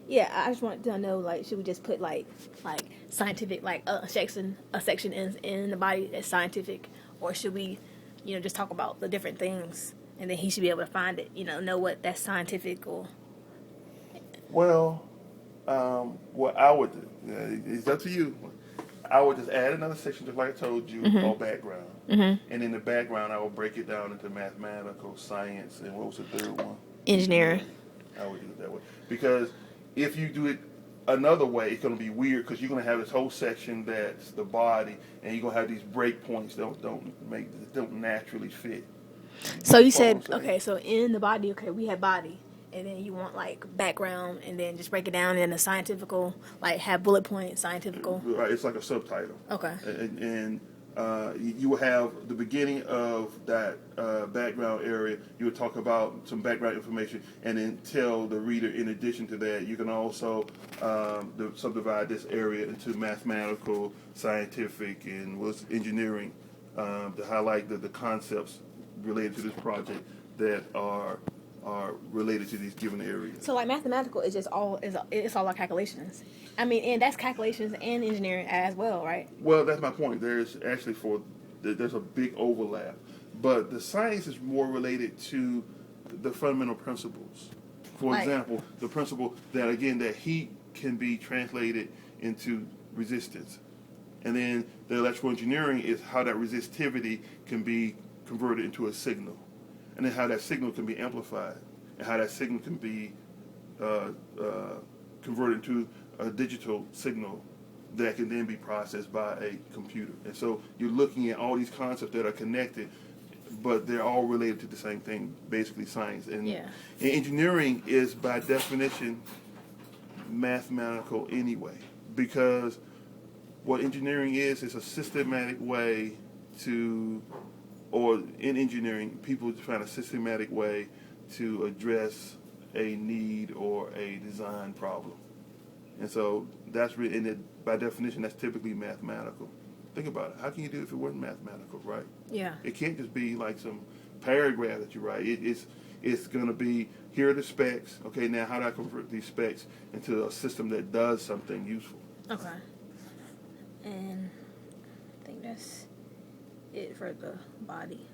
Yeah, I just want to know, like, should we just put like scientific, like a section in the body that's scientific, or should we, just talk about the different things, and then he should be able to find it, know what that's scientific or. Well, what I would do, it's up to you. I would just add another section, just like I told you, Mm-hmm. called background. Mm-hmm. And in the background, I will break it down into mathematical, science, and what was the third one? Engineering. I would do it that way. Because if you do it another way, it's going to be weird because you're going to have this whole section that's the body, and you're going to have these break points that don't naturally fit. So you said, okay, so in the body, okay, we have body, and then you want like background, and then just break it down in a scientifical, like have bullet points, scientifical. Right, it's like a subtitle. Okay. And you will have the beginning of that background area. You would talk about some background information, and then tell the reader, in addition to that, you can also subdivide this area into mathematical, scientific, and engineering to highlight the concepts related to this project that are related to these given areas. So like mathematical is just it's all like calculations. I mean, and that's calculations and engineering as well, right? Well, that's my point. There's actually there's a big overlap, but the science is more related to the fundamental principles. For example, the principle that heat can be translated into resistance, and then the electrical engineering is how that resistivity can be converted into a signal, and then how that signal can be amplified, and how that signal can be converted into a digital signal that can then be processed by a computer. And so you're looking at all these concepts that are connected, but they're all related to the same thing, basically science. And engineering is by definition mathematical anyway, because what engineering is a systematic way or in engineering, people find a systematic way to address a need or a design problem. And so by definition, that's typically mathematical. Think about it. How can you do it if it wasn't mathematical, right? Yeah. It can't just be like some paragraph that you write. It's going to be, here are the specs. Okay, now how do I convert these specs into a system that does something useful? Okay. And I think that's it for the body.